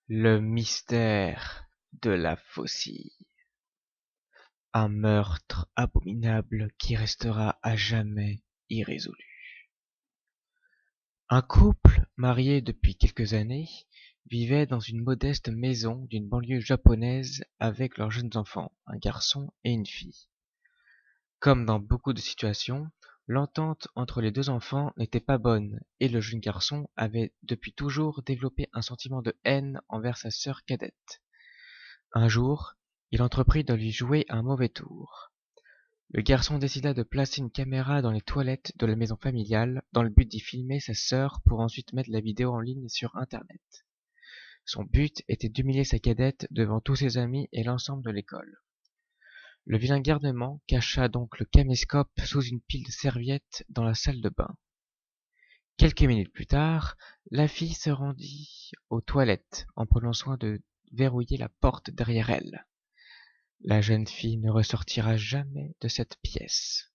Le mystère de la faucille. Un meurtre abominable qui restera à jamais irrésolu. Un couple, marié depuis quelques années, vivait dans une modeste maison d'une banlieue japonaise avec leurs jeunes enfants, un garçon et une fille. Comme dans beaucoup de situations, l'entente entre les deux enfants n'était pas bonne et le jeune garçon avait depuis toujours développé un sentiment de haine envers sa sœur cadette. Un jour, il entreprit de lui jouer un mauvais tour. Le garçon décida de placer une caméra dans les toilettes de la maison familiale dans le but d'y filmer sa sœur pour ensuite mettre la vidéo en ligne sur Internet. Son but était d'humilier sa cadette devant tous ses amis et l'ensemble de l'école. Le vilain garnement cacha donc le caméscope sous une pile de serviettes dans la salle de bain. Quelques minutes plus tard, la fille se rendit aux toilettes en prenant soin de verrouiller la porte derrière elle. La jeune fille ne ressortira jamais de cette pièce.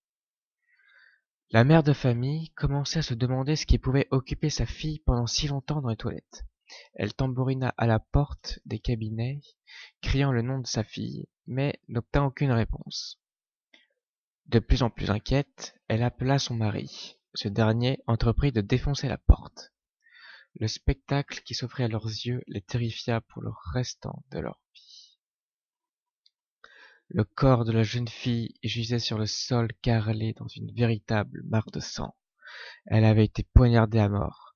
La mère de famille commençait à se demander ce qui pouvait occuper sa fille pendant si longtemps dans les toilettes. Elle tambourina à la porte des cabinets, criant le nom de sa fille, mais n'obtint aucune réponse. De plus en plus inquiète, elle appela son mari. Ce dernier entreprit de défoncer la porte. Le spectacle qui s'offrit à leurs yeux les terrifia pour le restant de leur vie. Le corps de la jeune fille gisait sur le sol carrelé dans une véritable mare de sang. Elle avait été poignardée à mort.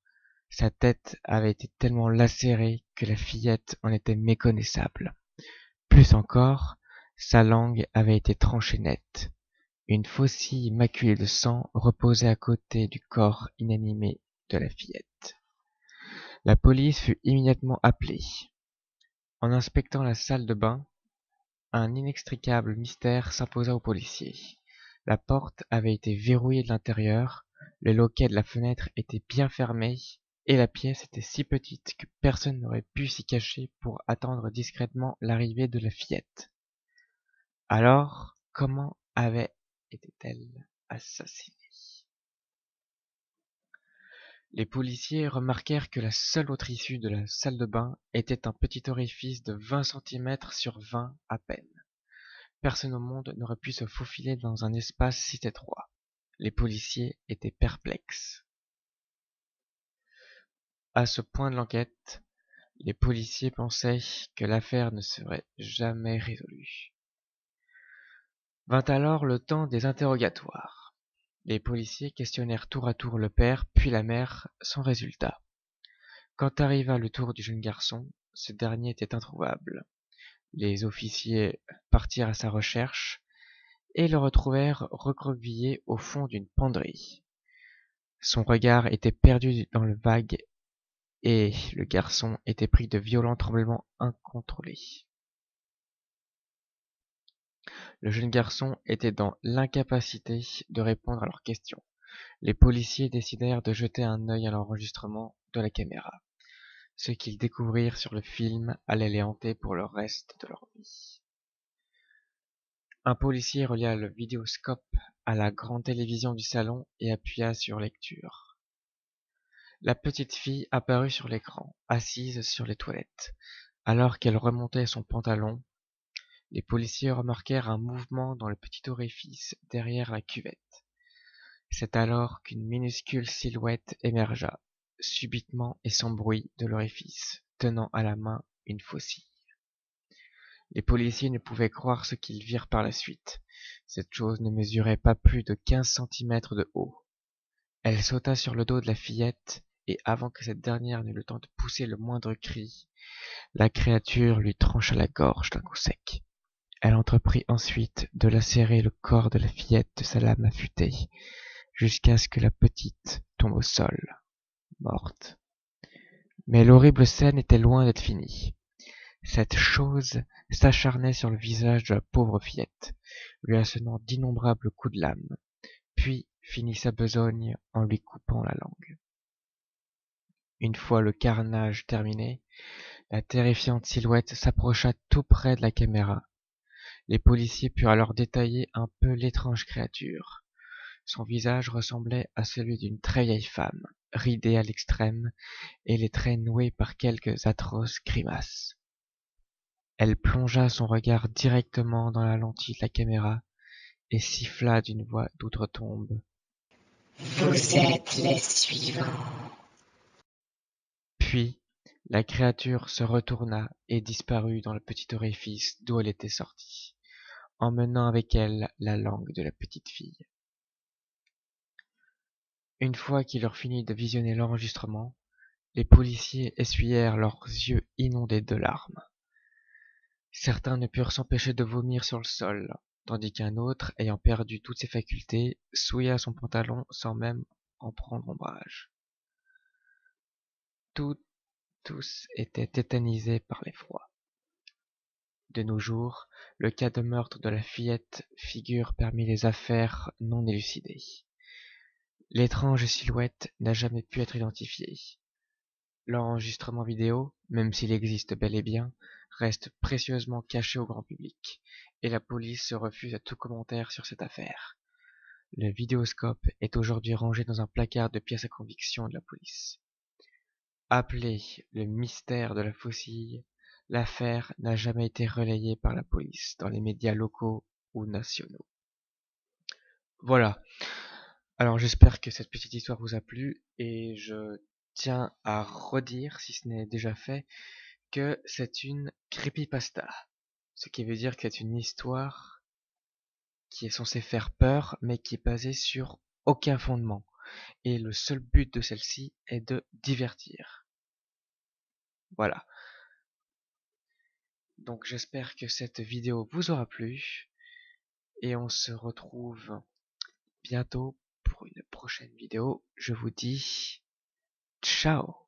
Sa tête avait été tellement lacérée que la fillette en était méconnaissable. Plus encore, sa langue avait été tranchée net. Une faucille maculée de sang reposait à côté du corps inanimé de la fillette. La police fut immédiatement appelée. En inspectant la salle de bain, un inextricable mystère s'imposa aux policiers. La porte avait été verrouillée de l'intérieur, le loquet de la fenêtre était bien fermé, et la pièce était si petite que personne n'aurait pu s'y cacher pour attendre discrètement l'arrivée de la fillette. Alors, comment avait été-elle assassinée? Les policiers remarquèrent que la seule autre issue de la salle de bain était un petit orifice de 20 centimètres sur 20 à peine. Personne au monde n'aurait pu se faufiler dans un espace si étroit. Les policiers étaient perplexes. À ce point de l'enquête, les policiers pensaient que l'affaire ne serait jamais résolue. Vint alors le temps des interrogatoires. Les policiers questionnèrent tour à tour le père, puis la mère, sans résultat. Quand arriva le tour du jeune garçon, ce dernier était introuvable. Les officiers partirent à sa recherche et le retrouvèrent recroquevillé au fond d'une penderie. Son regard était perdu dans le vague et le garçon était pris de violents tremblements incontrôlés. Le jeune garçon était dans l'incapacité de répondre à leurs questions. Les policiers décidèrent de jeter un œil à l'enregistrement de la caméra. Ce qu'ils découvrirent sur le film allait les hanter pour le reste de leur vie. Un policier relia le vidéoscope à la grande télévision du salon et appuya sur lecture. La petite fille apparut sur l'écran, assise sur les toilettes. Alors qu'elle remontait son pantalon, les policiers remarquèrent un mouvement dans le petit orifice derrière la cuvette. C'est alors qu'une minuscule silhouette émergea, subitement et sans bruit, de l'orifice, tenant à la main une faucille. Les policiers ne pouvaient croire ce qu'ils virent par la suite. Cette chose ne mesurait pas plus de 15 centimètres de haut. Elle sauta sur le dos de la fillette, et avant que cette dernière n'eût le temps de pousser le moindre cri, la créature lui trancha la gorge d'un coup sec. Elle entreprit ensuite de lacérer le corps de la fillette de sa lame affûtée, jusqu'à ce que la petite tombe au sol, morte. Mais l'horrible scène était loin d'être finie. Cette chose s'acharnait sur le visage de la pauvre fillette, lui assenant d'innombrables coups de lame, puis finit sa besogne en lui coupant la langue. Une fois le carnage terminé, la terrifiante silhouette s'approcha tout près de la caméra. Les policiers purent alors détailler un peu l'étrange créature. Son visage ressemblait à celui d'une très vieille femme. ridées à l'extrême et les traits noués par quelques atroces grimaces. Elle plongea son regard directement dans la lentille de la caméra et siffla d'une voix d'outre-tombe. Vous êtes les suivants. Puis, la créature se retourna et disparut dans le petit orifice d'où elle était sortie, emmenant avec elle la langue de la petite fille. Une fois qu'ils eurent fini de visionner l'enregistrement, les policiers essuyèrent leurs yeux inondés de larmes. Certains ne purent s'empêcher de vomir sur le sol, tandis qu'un autre, ayant perdu toutes ses facultés, souilla son pantalon sans même en prendre ombrage. Tous étaient tétanisés par l'effroi. De nos jours, le cas de meurtre de la fillette figure parmi les affaires non élucidées. L'étrange silhouette n'a jamais pu être identifiée. L'enregistrement vidéo, même s'il existe bel et bien, reste précieusement caché au grand public, et la police se refuse à tout commentaire sur cette affaire. Le vidéoscope est aujourd'hui rangé dans un placard de pièces à conviction de la police. Appelé le mystère de la faucille, l'affaire n'a jamais été relayée par la police dans les médias locaux ou nationaux. Voilà. Alors j'espère que cette petite histoire vous a plu et je tiens à redire, si ce n'est déjà fait, que c'est une creepypasta. Ce qui veut dire que c'est une histoire qui est censée faire peur mais qui est basée sur aucun fondement. Et le seul but de celle-ci est de divertir. Voilà. Donc j'espère que cette vidéo vous aura plu et on se retrouve bientôt pour une prochaine vidéo. Je vous dis ciao.